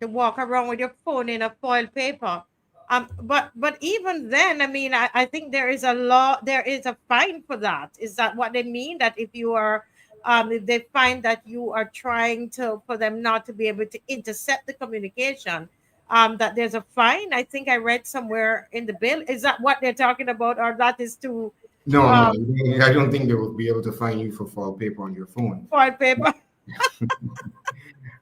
to walk around with your phone in a foil paper. But even then, I mean, I think there is a law, there is a fine for that. Is that what they mean? That if you are, if they find that you are trying to, for them not to be able to intercept the communication, that there's a fine. I think I read somewhere in the bill. Is that what they're talking about, or that is to No, no, um, I don't think they will be able to find you for foil paper on your phone. foil paper?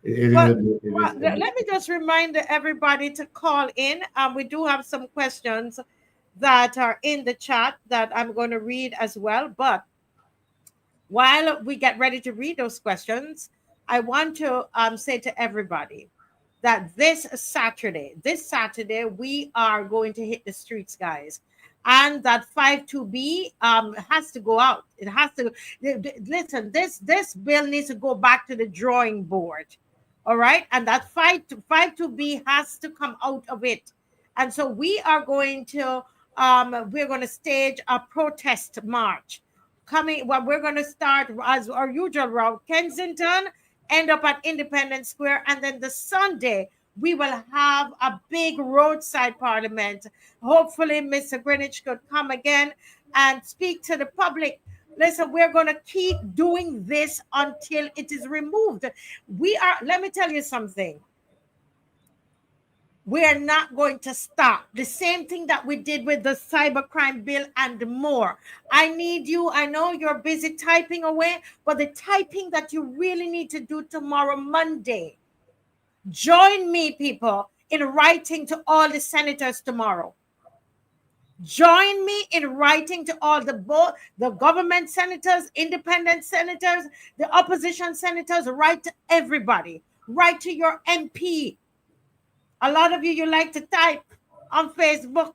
It is But a bit, it is a bit. let me just remind everybody to call in. We do have some questions that are in the chat that I'm going to read as well. But while we get ready to read those questions, I want to say to everybody that this Saturday, we are going to hit the streets, guys. And that 52B has to go out. It has to listen. This bill needs to go back to the drawing board, all right. And that 52B has to come out of it. And so we're going to stage a protest march coming. Well, we're going to start as our usual route, Kensington, end up at Independence Square, and then the Sunday we will have a big roadside parliament. Hopefully, Mr. Greenwich could come again and speak to the public. Listen, we're going to keep doing this until it is removed. Let me tell you something. We are not going to stop. The same thing that we did with the cybercrime bill and more. I need you. I know you're busy typing away, but the typing that you really need to do tomorrow, Monday, join me, people, in writing to all the senators tomorrow. Join me in writing to all the government senators, independent senators, the opposition senators. Write to everybody. Write to your MP. A lot of you like to type on Facebook,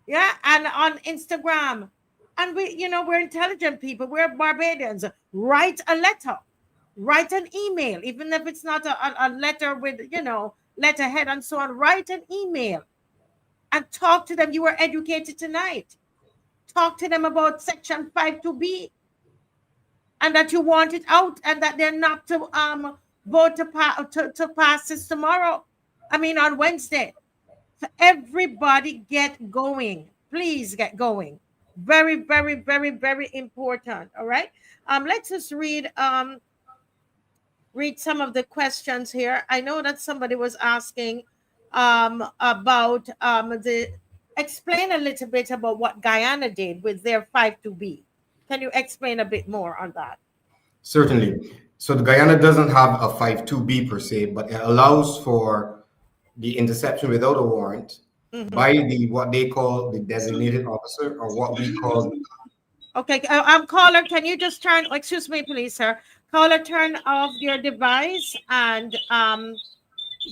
yeah, and on Instagram. And we're intelligent people. We're Barbadians. Write a letter. Write an email, even if it's not a letter with, letterhead and so on. Write an email and talk to them. You were educated tonight. Talk to them about Section 52B and that you want it out and that they're not to vote to pass this tomorrow. I mean, on Wednesday. So everybody get going. Please get going. Very, very, very, very important. All right. Let's just read some of the questions here. I know that somebody was asking about the explain a little bit about what Guyana did with their 52B. Can you explain a bit more on that? Certainly. So the Guyana doesn't have a 52B per se, but it allows for the interception without a warrant Mm-hmm. by what they call the designated officer, or what we call. Okay, caller, can you just excuse me, please, sir. Caller, turn off your device and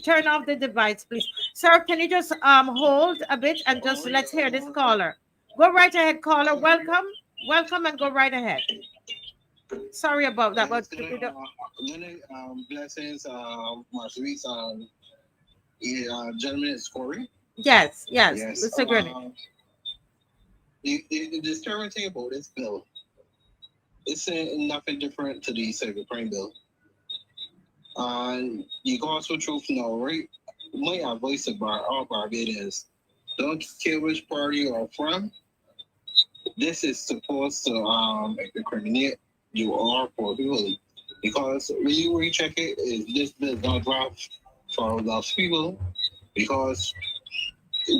turn off the device, please. Sir, can you just hold a bit and just let's hear this caller. Go right ahead, caller. Welcome. Welcome and go right ahead. Sorry about that, but blessings, Marcia, gentleman is Corey. Yes, Mr. Greenwich. The disturbing thing about this bill, it's nothing different to the cybercrime bill. And you go also truth now, right? My advice about all Barbadians, don't care which party you're from. This is supposed to incriminate you or for people. Because when you recheck it, this bill is not draft for those people, because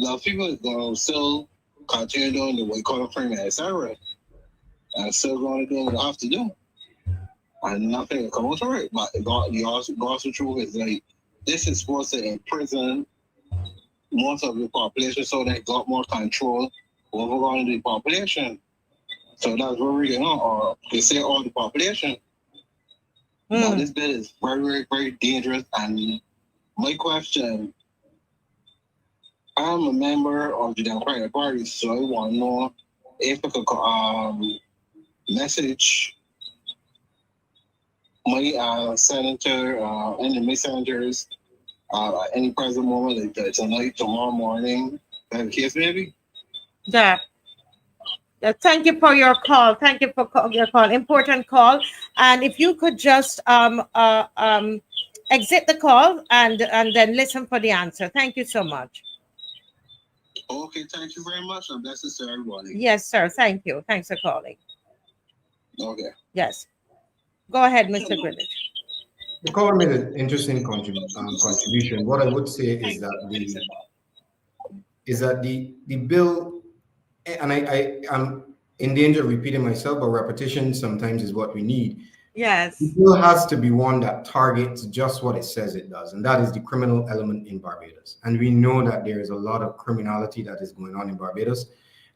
those people is going to still continue doing the white collar crime, etc. And still going to do what they have to do. And nothing will come out of it. But the also truth is like, this is supposed to imprison most of the population so they got more control over the population. So that's where we're going, or they say all the population. Now, this bill is very, very, very dangerous. And my question, I'm a member of the Democratic Party, so I want to know if I could message my senator, any of my senators, any present moment, like tonight, tomorrow morning, that case maybe. Yeah. Thank you for your call. Thank you for your call. Important call. And if you could just exit the call and then listen for the answer. Thank you so much. Okay, thank you very much, and blessings to everybody. Yes, sir. Thank you. Thanks for calling. Okay. Yes. Go ahead, Mr. Greenridge. The caller made an interesting contribution. What I would say is that the bill, and I'm in danger of repeating myself, but repetition sometimes is what we need. The Yes. bill has to be one that targets just what it says it does, and that is the criminal element in Barbados. And we know that there is a lot of criminality that is going on in Barbados,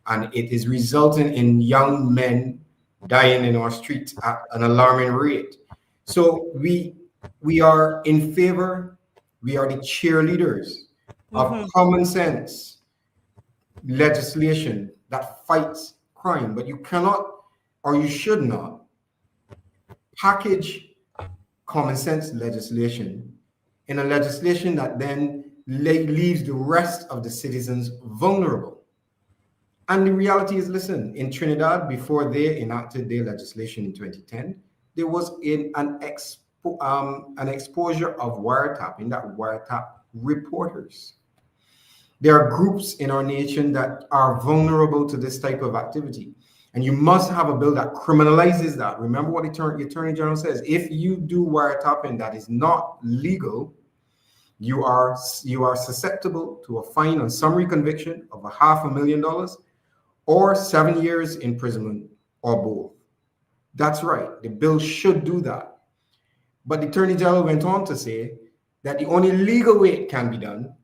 and it is resulting in young men dying in our streets at an alarming rate. So we are in favor, we are the cheerleaders of common sense legislation that fights crime, but you cannot or you should not package common sense legislation in a legislation that then leaves the rest of the citizens vulnerable. And the reality is, listen, in Trinidad, before they enacted their legislation in 2010, there was an exposure of wiretapping, that wiretap reporters. There are groups in our nation that are vulnerable to this type of activity. And you must have a bill that criminalizes that. Remember what the Attorney General says. If you do wiretapping that is not legal, you are susceptible to a fine on summary conviction of $500,000 or 7 years imprisonment or both. That's right. The bill should do that. But the Attorney General went on to say that the only legal way it can be done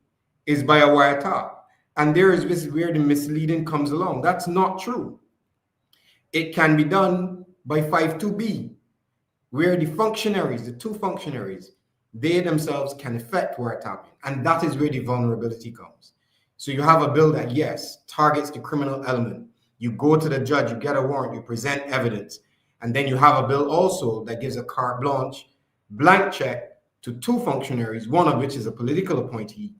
is by a wiretap. And this is where the misleading comes along. That's not true. It can be done by 52B, where the functionaries, the two functionaries, they themselves can effect wiretapping. And that is where the vulnerability comes. So you have a bill that, yes, targets the criminal element. You go to the judge, you get a warrant, you present evidence. And then you have a bill also that gives a carte blanche, blank check to two functionaries, one of which is a political appointee,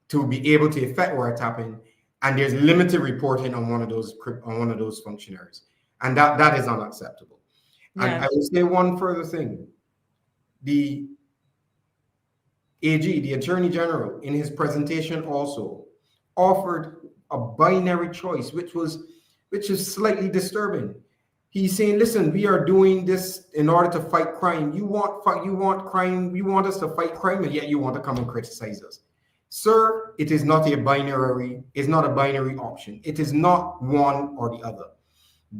to be able to effect wiretapping. And there's limited reporting on one of those functionaries. And that is unacceptable. Yes. And I will say one further thing. The AG, the Attorney General, in his presentation also offered a binary choice, which is slightly disturbing. He's saying, listen, we are doing this in order to fight crime. You want crime, you want us to fight crime, and yet you want to come and criticize us. Sir, it is not a binary option. It is not one or the other.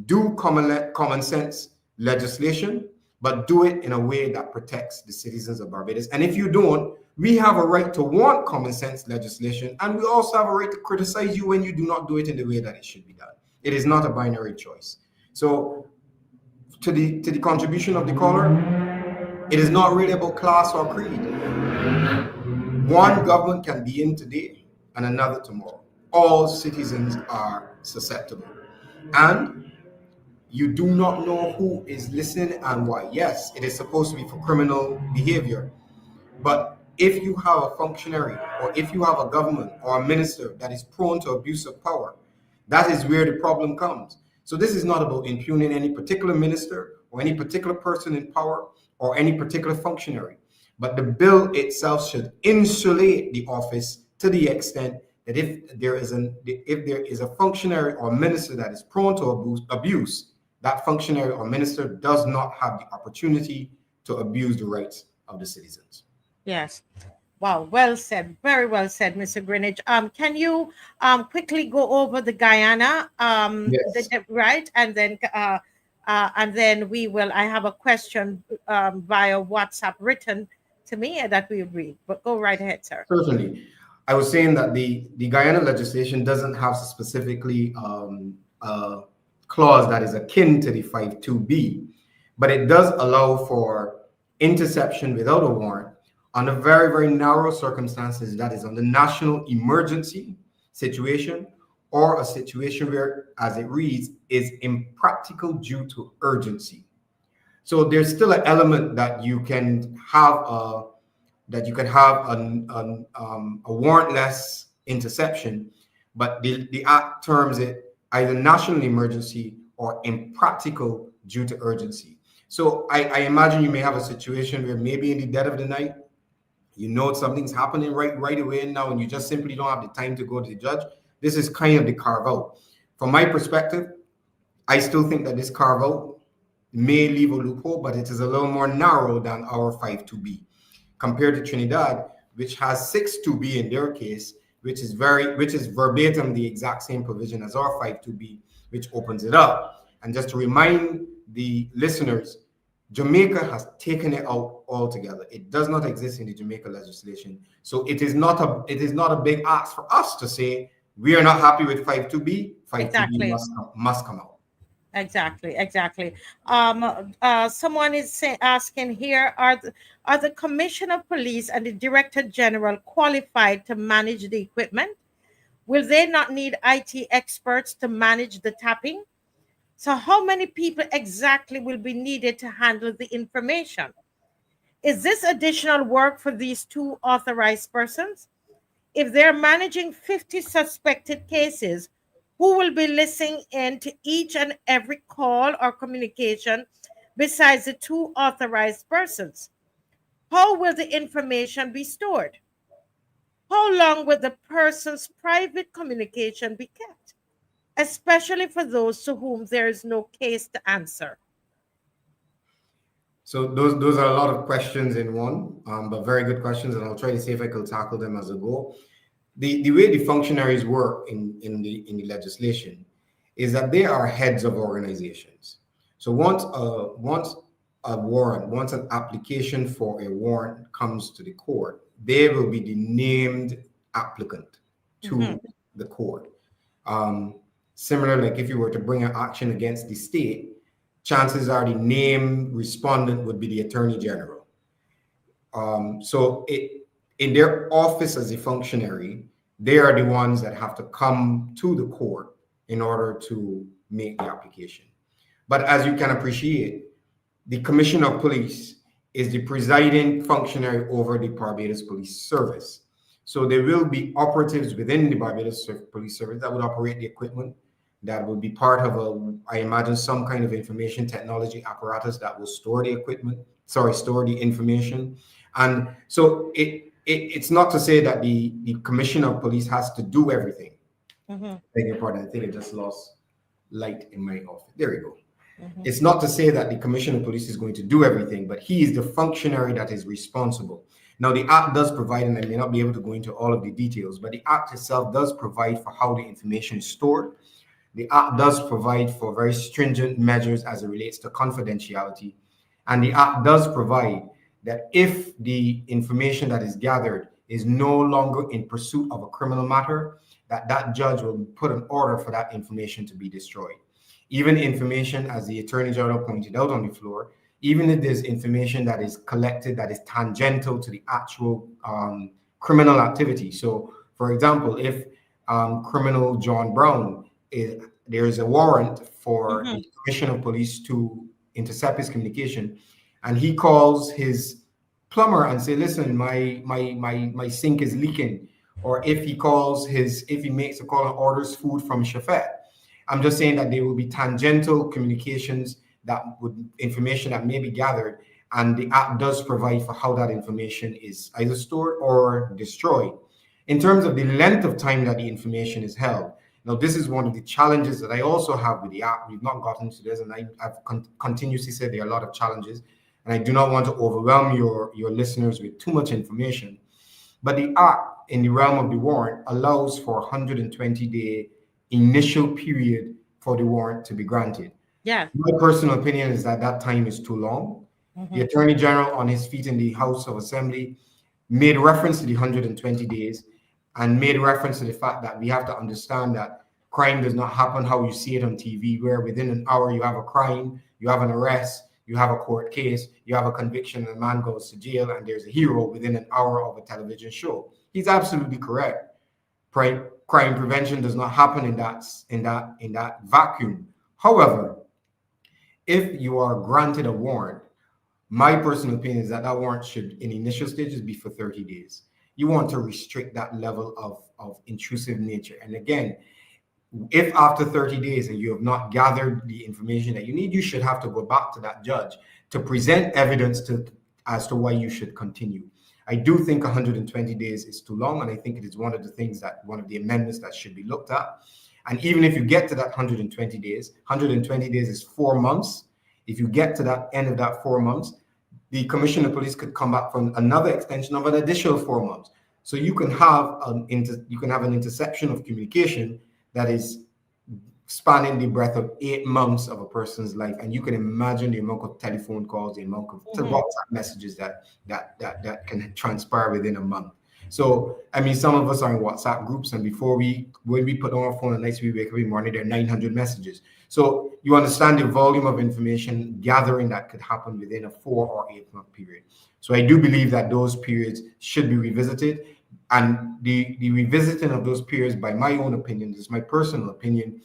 Do common sense legislation, but do it in a way that protects the citizens of Barbados. And if you don't, we have a right to want common sense legislation, and we also have a right to criticize you when you do not do it in the way that it should be done. It is not a binary choice. So to the contribution of the caller, it is not really about class or creed. One government can be in today and another tomorrow. All citizens are susceptible. And you do not know who is listening and why. Yes, it is supposed to be for criminal behavior. But if you have a functionary or if you have a government or a minister that is prone to abuse of power, that is where the problem comes. So this is not about impugning any particular minister or any particular person in power or any particular functionary. But the bill itself should insulate the office to the extent that if there is a functionary or minister that is prone to abuse, that functionary or minister does not have the opportunity to abuse the rights of the citizens. Yes. Wow, well said. Very well said, Mr. Greenridge. Can you quickly go over the Guyana, yes. Right? And then I have a question via WhatsApp written to me that we read. But go right ahead, sir. Certainly. I was saying that the Guyana legislation doesn't have specifically a clause that is akin to the 52B, but it does allow for interception without a warrant under very, very narrow circumstances, that is on the national emergency situation or a situation where, as it reads, is impractical due to urgency. So there's still an element that you can have a warrantless interception, but the act terms it either national emergency or impractical due to urgency. So I imagine you may have a situation where maybe in the dead of the night, you know something's happening right away now, and you just simply don't have the time to go to the judge. This is kind of the carve out. From my perspective, I still think that this carve out may leave a loophole, but it is a little more narrow than our 5.2b compared to Trinidad, which has 6.2b in their case, which is verbatim the exact same provision as our 5.2b, which opens it up. And just to remind the listeners, Jamaica has taken it out altogether. It does not exist in the Jamaica legislation. So it is not a big ask for us to say we are not happy with 5.2b. 5.2b Exactly. must come out. Exactly. Someone is asking here: are the Commissioner of Police and the Director General qualified to manage the equipment? Will they not need IT experts to manage the tapping? So, how many people exactly will be needed to handle the information? Is this additional work for these two authorized persons? If they're managing 50 suspected cases, who will be listening in to each and every call or communication besides the two authorized persons? How will the information be stored? How long will the person's private communication be kept, especially for those to whom there is no case to answer? So those are a lot of questions in one, but very good questions, and I'll try to see if I can tackle them as a go. The way the functionaries work in the legislation is that they are heads of organizations. So once an application for a warrant comes to the court, they will be the named applicant to the court. Similar, like if you were to bring an action against the state, chances are the named respondent would be the Attorney General. In their office as a functionary, they are the ones that have to come to the court in order to make the application. But as you can appreciate, the Commissioner of Police is the presiding functionary over the Barbados Police Service. So there will be operatives within the Barbados Police Service that would operate the equipment, that would be part of I imagine, some kind of information technology apparatus that will store the store the information. And so it's not to say that the Commissioner of Police has to do everything. Beg your pardon, I think I just lost light in my office. There we go. It's not to say that the Commissioner of Police is going to do everything, but he is the functionary that is responsible. Now, the Act does provide, and I may not be able to go into all of the details, but the Act itself does provide for how the information is stored. The Act does provide for very stringent measures as it relates to confidentiality. And the Act does provide that if the information that is gathered is no longer in pursuit of a criminal matter, that judge will put an order for that information to be destroyed. Even information, as the Attorney General pointed out on the floor, even if there's information that is collected that is tangential to the actual criminal activity. So, for example, if criminal John Brown, there is a warrant for the Commissioner of Police to intercept his communication, and he calls his plumber and say, listen, my sink is leaking. Or if he makes a call and orders food from Shafet. I'm just saying that there will be tangential communications information that may be gathered, and the Act does provide for how that information is either stored or destroyed. In terms of the length of time that the information is held, now this is one of the challenges that I also have with the Act. We've not gotten to this, and I've continuously said there are a lot of challenges, and I do not want to overwhelm your listeners with too much information. But the Act, in the realm of the warrant, allows for a 120-day initial period for the warrant to be granted. Yeah. My personal opinion is that time is too long. The Attorney General, on his feet in the House of Assembly, made reference to the 120 days and made reference to the fact that we have to understand that crime does not happen how you see it on TV, where within an hour you have a crime, you have an arrest, you have a court case, you have a conviction, and a man goes to jail, and there's a hero within an hour of a television show. He's absolutely correct. Crime prevention does not happen in that vacuum. However, if you are granted a warrant, my personal opinion is that warrant should, in initial stages, be for 30 days. You want to restrict that level of intrusive nature. And again, if after 30 days and you have not gathered the information that you need, you should have to go back to that judge to present evidence as to why you should continue. I do think 120 days is too long, and I think it is one of the amendments that should be looked at. And even if you get to that 120 days, 120 days is 4 months. If you get to that end of that 4 months, the Commissioner of Police could come back from another extension of an additional 4 months. So you can have an interception of communication that is spanning the breadth of 8 months of a person's life, and you can imagine the amount of telephone calls, the amount of WhatsApp messages that can transpire within a month. So, I mean, some of us are in WhatsApp groups, and when we put on our phone at night, we wake up in the morning, there are 900 messages. So you understand the volume of information gathering that could happen within a 4 or 8 month period. So I do believe that those periods should be revisited, and the revisiting of those periods, by my own opinion, this is my personal opinion,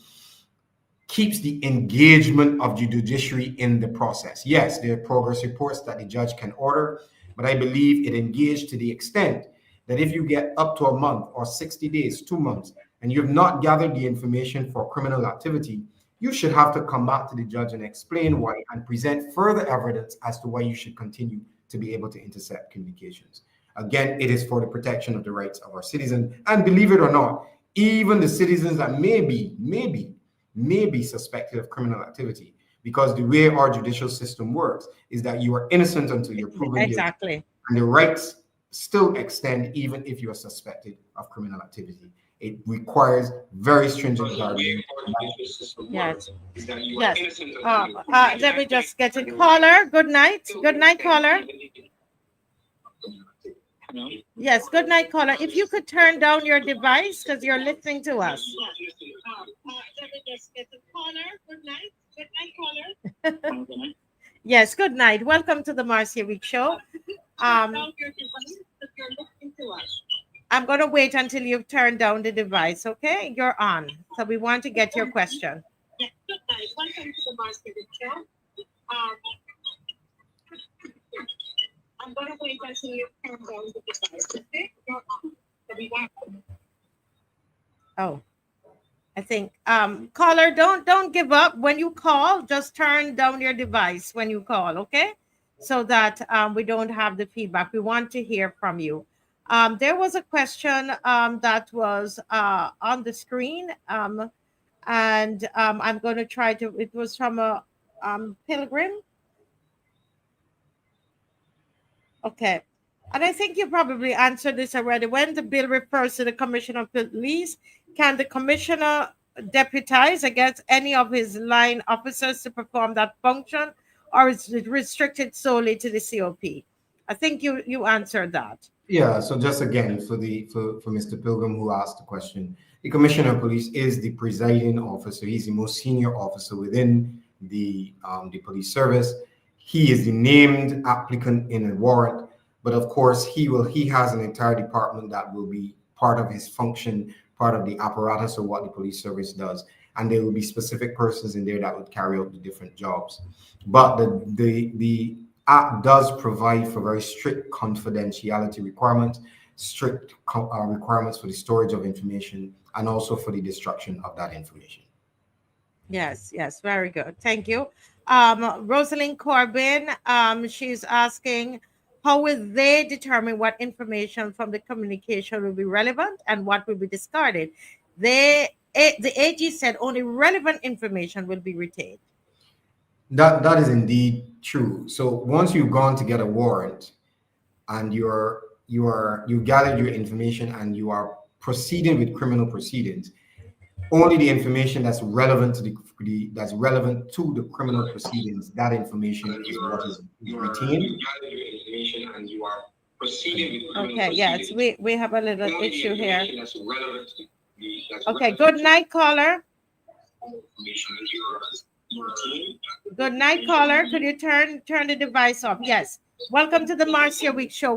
keeps the engagement of the judiciary in the process. Yes, there are progress reports that the judge can order, but I believe it engaged to the extent that if you get up to a month or 60 days, 2 months, and you have not gathered the information for criminal activity, you should have to come back to the judge and explain why and present further evidence as to why you should continue to be able to intercept communications. Again, it is for the protection of the rights of our citizens. And believe it or not, even the citizens that may be suspected of criminal activity, because the way our judicial system works is that you are innocent until you're proven guilty. And the rights still extend even if you are suspected of criminal activity. It requires very stringent guardian. Yes. Let me just get a caller. Good night. Good night, caller. Yes, good night, caller. If you could turn down your device because you're listening to us. Let me just get a caller. Good night. Good night, caller. Yes, good night. Welcome to the Marcia Week Show. I'm going to wait until you've turned down the device, okay? You're on. So we want to get your question. Yes, good night. Welcome to the Marcia Week Show. I'm going to wait until you turn down the device, okay? You're on. So we want to... Oh. I think caller, don't give up. When you call, just turn down your device when you call, okay? So that we don't have the feedback. We want to hear from you. There was a question that was on the screen, and I'm going to try to. It was from a Pilgrim. Okay. And I think you probably answered this already. When the bill refers to the Commissioner of Police, can the Commissioner deputize against any of his line officers to perform that function, or is it restricted solely to the COP? I think you answered that. Yeah, so just again, for Mr. Pilgrim who asked the question, the Commissioner of Police is the presiding officer. He's the most senior officer within the police service. He is the named applicant in a warrant. But of course, he has an entire department that will be part of his function, part of the apparatus of what the police service does. And there will be specific persons in there that would carry out the different jobs. But the Act does provide for very strict confidentiality requirements, strict requirements for the storage of information, and also for the destruction of that information. Yes, very good. Thank you. Rosalind Corbin, she's asking, how will they determine what information from the communication will be relevant and what will be discarded? The AG said only relevant information will be retained. That is indeed true. So once you've gone to get a warrant and you gathered your information and you are proceeding with criminal proceedings, only the information that's relevant to the criminal proceedings, that information is what is retained. Okay, yes, we have a little issue here. Okay, good night, caller. Good night, caller. Could you turn the device off? Yes. Welcome to the Marcia Week Show.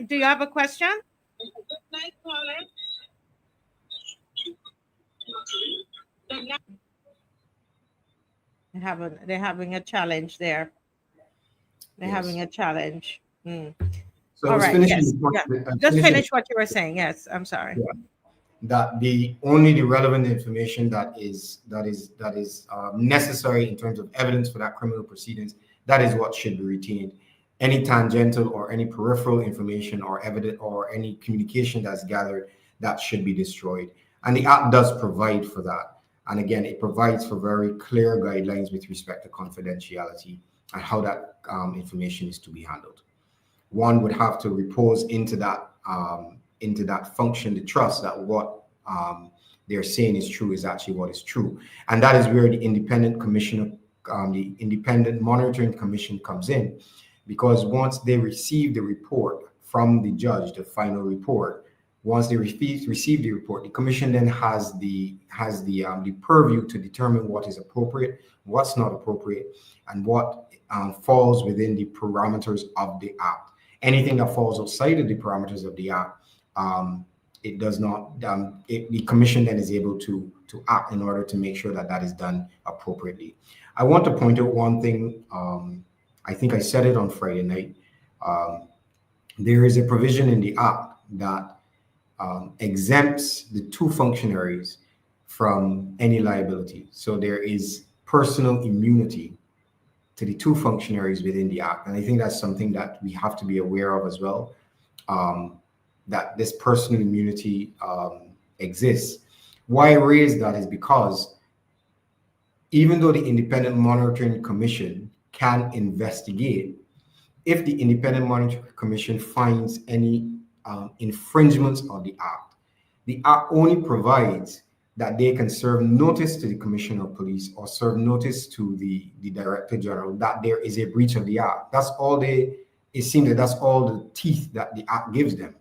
Do you have a question? Good night, caller. They're having a challenge there. They're having a challenge. So all right. Yes. Just finish what you were saying. Yes, I'm sorry. Yeah. That the relevant information that is necessary in terms of evidence for that criminal proceedings, that is what should be retained. any tangential or any peripheral information or evidence or any communication that's gathered, that should be destroyed. And the act does provide for that. And again, it provides for very clear guidelines with respect to confidentiality and how that information is to be handled. One would have to repose into that function, the trust that what they're saying is true is actually what is true, and that is where the independent commissioner, the independent monitoring commission comes in, because once they receive the report from the judge, the final report, once they receive the report, the commission then has the purview to determine what is appropriate, what's not appropriate, and what falls within the parameters of the act. Anything that falls outside of the parameters of the act, it does not. The commission then is able to act in order to make sure that that is done appropriately. I want to point out one thing. I think I said it on Friday night. There is a provision in the act that exempts the two functionaries from any liability. So there is personal immunity to the two functionaries within the act. And I think that's something that we have to be aware of as well, that this personal immunity exists. Why I raise that is because even though the Independent Monitoring Commission can investigate, if the Independent Monitoring Commission finds any infringements of the act only provides that they can serve notice to the Commissioner of Police or serve notice to the Director General that there is a breach of the act. That's all it seems that that's all the teeth that the act gives them.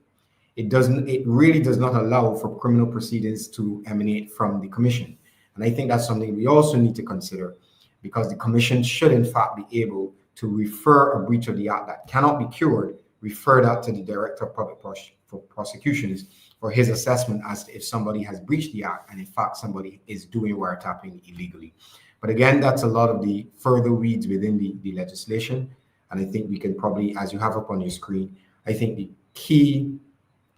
It really does not allow for criminal proceedings to emanate from the Commission. And I think that's something we also need to consider, because the Commission should in fact be able to refer a breach of the act that cannot be cured, refer that to the Director of Public Prosecutions for his assessment as to if somebody has breached the act and in fact somebody is doing wiretapping illegally. But again, that's a lot of the further weeds within the legislation. And I think we can probably, as you have up on your screen, I think the key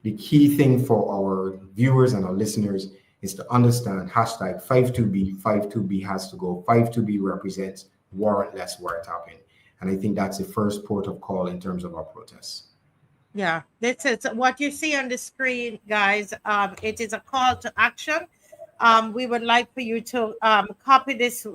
thing for our viewers and our listeners is to understand hashtag 52B. 52B has to go. 52B represents warrantless wiretapping. And I think that's the first port of call in terms of our protests. Yeah, that's it. So what you see on the screen, guys, it is a call to action. We would like for you to copy this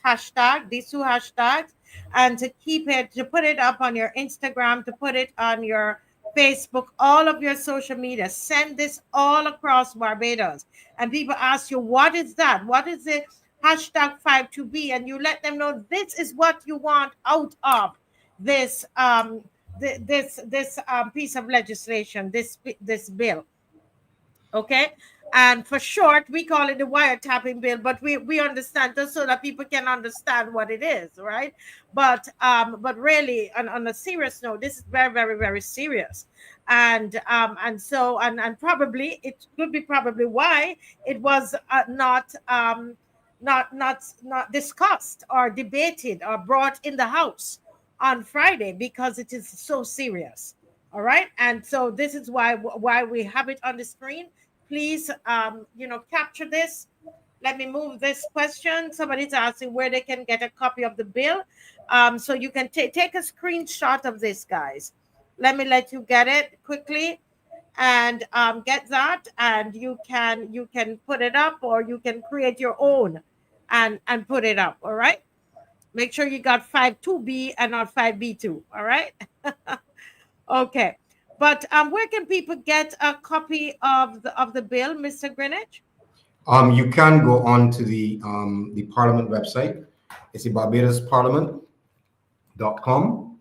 hashtag, these two hashtags, and to keep it, to put it up on your Instagram, to put it on your Facebook, all of your social media. Send this all across Barbados. And people ask you, what is that? What is the hashtag 52B? And you let them know this is what you want out of this this piece of legislation, this bill. Okay. And for short, we call it the wiretapping bill, but we understand, just so that people can understand what it is, right? But really, on a serious note, this is very, very, very serious. And probably it could be probably why it was not discussed or debated or brought in the House on Friday, because it is so serious. All right. And so this is why we have it on the screen. Please, capture this. Let me move this question. Somebody's asking where they can get a copy of the bill. So you can take a screenshot of this, guys. Let me let you get it quickly and get that. And you can put it up, or you can create your own and put it up. All right. Make sure you got 52B and not 5B2. All right. Okay. But where can people get a copy of the bill, Mr. Greenridge? You can go on to the Parliament website. It's the barbadosparliament.com.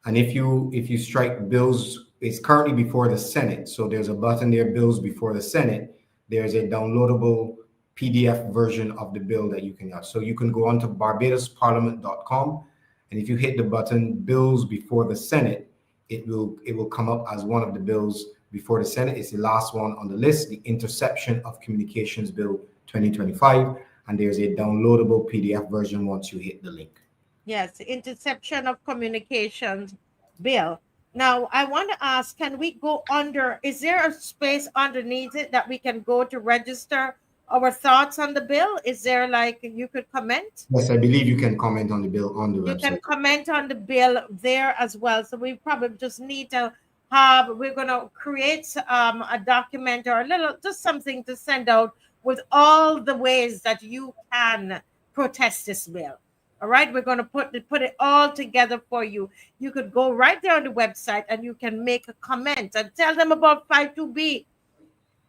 And if you strike bills, it's currently before the Senate. So there's a button there, bills before the Senate. There's a downloadable PDF version of the bill that you can have. So you can go on to barbadosparliament.com. And if you hit the button, bills before the Senate, it will come up as one of the bills before the Senate. It's the last one on the list, the Interception of Communications Bill 2025. And there's a downloadable PDF version once you hit the link. Yes, the Interception of Communications Bill. Now, I want to ask, can we go under, is there a space underneath it that we can go to register our thoughts on the bill? Is there like you could comment? Yes, I believe you can comment on the bill on the You can website. comment on the bill there as well. So we probably just need to have, we're going to create a document or a little, just something to send out with all the ways that you can protest this bill. All right, we're going to put it all together for you. You could go right there on the website and you can make a comment and tell them about 52B.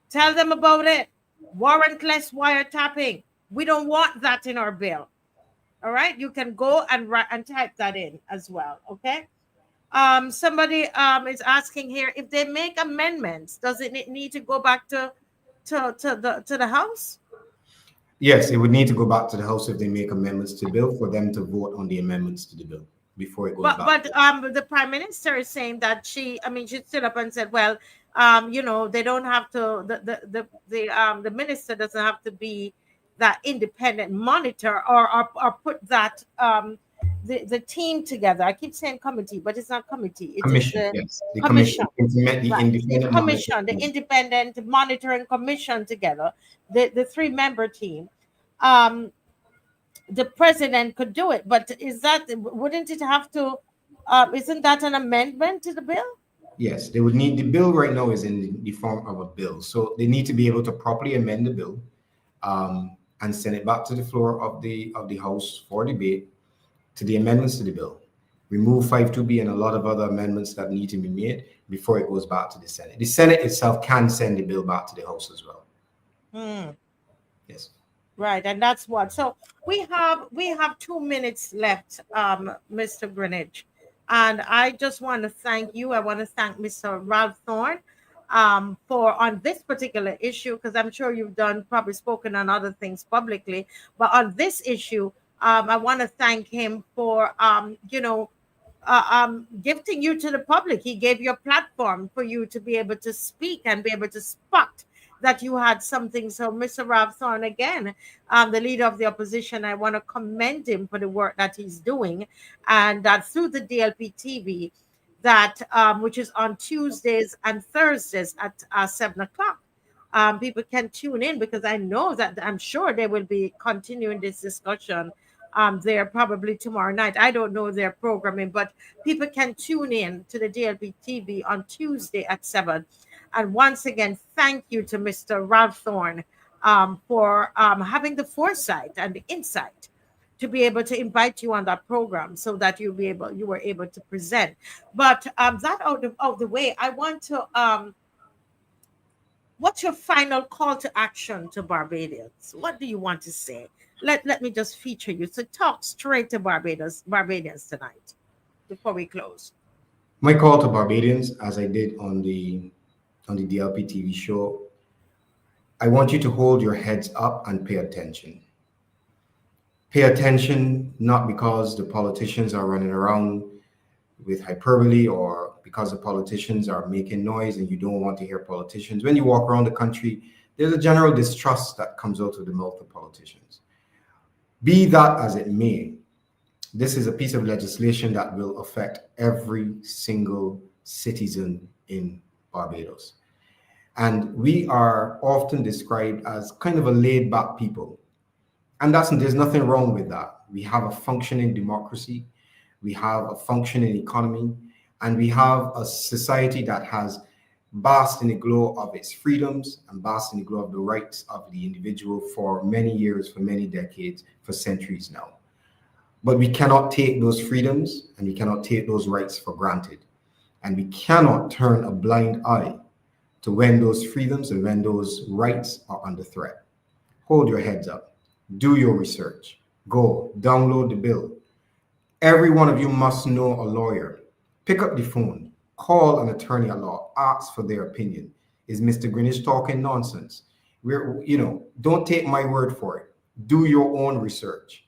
Tell them about it. Warrantless wiretapping. We don't want that in our bill. All right, you can go and write and type that in as well. Okay. Somebody is asking here, if they make amendments, does it need to go back to the House? Yes, it would need to go back to the House if they make amendments to the bill for them to vote on the amendments to the bill before it goes But back. the Prime Minister is saying that she stood up and said, well, they don't have to, the minister doesn't have to be that independent monitor or put that the team together. I keep saying committee, but it's not committee. It is Commission, the yes, the commission, commission, the right? The independent commission, the monitoring. independent monitoring commission together, the three-member team. Um, the president could do it, but wouldn't it have to? Isn't that an amendment to the bill? Yes, they would need the bill right now is in the form of a bill, so they need to be able to properly amend the bill, and send it back to the floor of the House for debate to the amendments to the bill. Remove 52B and a lot of other amendments that need to be made before it goes back to the Senate. The Senate itself can send the bill back to the House as well. Hmm. Yes. Right, and that's what. So we have 2 minutes left, Mr. Greenridge, and I just want to thank you. I want to thank Mr. Ralph Thorne, for on this particular issue, because I'm sure you've done probably spoken on other things publicly, but on this issue, I want to thank him for gifting you to the public. He gave you a platform for you to be able to speak and be able to spot that you had something. So, Mr. Ralph Thorne, again, the leader of the opposition, I want to commend him for the work that he's doing, and that through the DLP TV, that which is on Tuesdays and Thursdays at 7 o'clock. People can tune in, because I know that I'm sure they will be continuing this discussion there probably tomorrow night. I don't know their programming, but people can tune in to the DLP TV on Tuesday at 7. And once again, thank you to Mr. Ralph Thorne for having the foresight and the insight to be able to invite you on that program, so that you were able to present. But that out of the way, I want to what's your final call to action to Barbadians? What do you want to say? Let me just feature you. So talk straight to Barbadians tonight before we close. My call to Barbadians, as I did on the DLP TV show, I want you to hold your heads up and pay attention. Pay attention, not because the politicians are running around with hyperbole, or because the politicians are making noise and you don't want to hear politicians. When you walk around the country, there's a general distrust that comes out of the mouth of politicians. Be that as it may, this is a piece of legislation that will affect every single citizen in Barbados. And we are often described as kind of a laid back people. And there's nothing wrong with that. We have a functioning democracy, we have a functioning economy, and we have a society that has basked in the glow of its freedoms and basked in the glow of the rights of the individual for many years, for many decades, for centuries now. But we cannot take those freedoms and we cannot take those rights for granted. And we cannot turn a blind eye to when those freedoms and when those rights are under threat. Hold your heads up. Do your research. Go download the bill. Every one of you must know a lawyer. Pick up the phone. Call an attorney at law. Ask for their opinion. Is Mr. Greenridge talking nonsense? Don't take my word for it. Do your own research.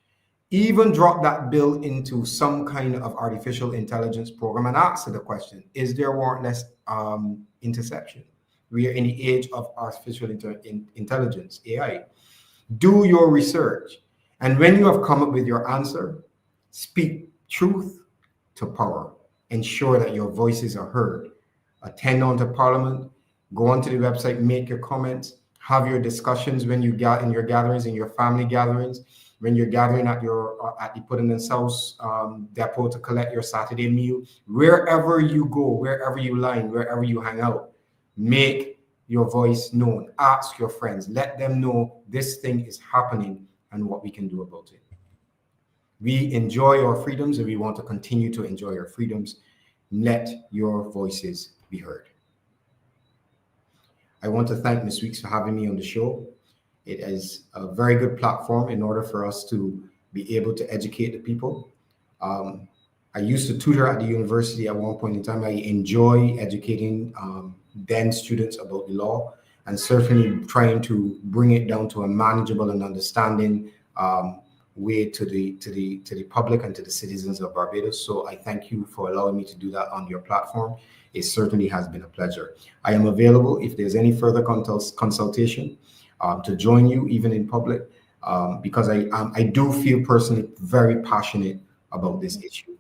Even drop that bill into some kind of artificial intelligence program and answer the question, is there warrantless interception? We are in the age of artificial intelligence, AI. Do your research. And when you have come up with your answer, speak truth to power. Ensure that your voices are heard. Attend on to Parliament. Go onto the website, make your comments, Have your discussions when you get in your gatherings, in your family gatherings, when you're gathering at your at the Pudding and South depot to collect your Saturday meal. Wherever you go, wherever you line, wherever you hang out, make your voice known. Ask your friends. Let them know this thing is happening and what we can do about it. We enjoy our freedoms and we want to continue to enjoy our freedoms. Let your voices be heard. I want to thank Ms. Weeks for having me on the show. It is a very good platform in order for us to be able to educate the people. I used to tutor at the university at one point in time. I enjoy educating then students about the law and certainly trying to bring it down to a manageable and understanding way to the public and to the citizens of Barbados. So I thank you for allowing me to do that on your platform. It certainly has been a pleasure. I am available if there's any further consultation to join you, even in public, because I do feel personally very passionate about this issue.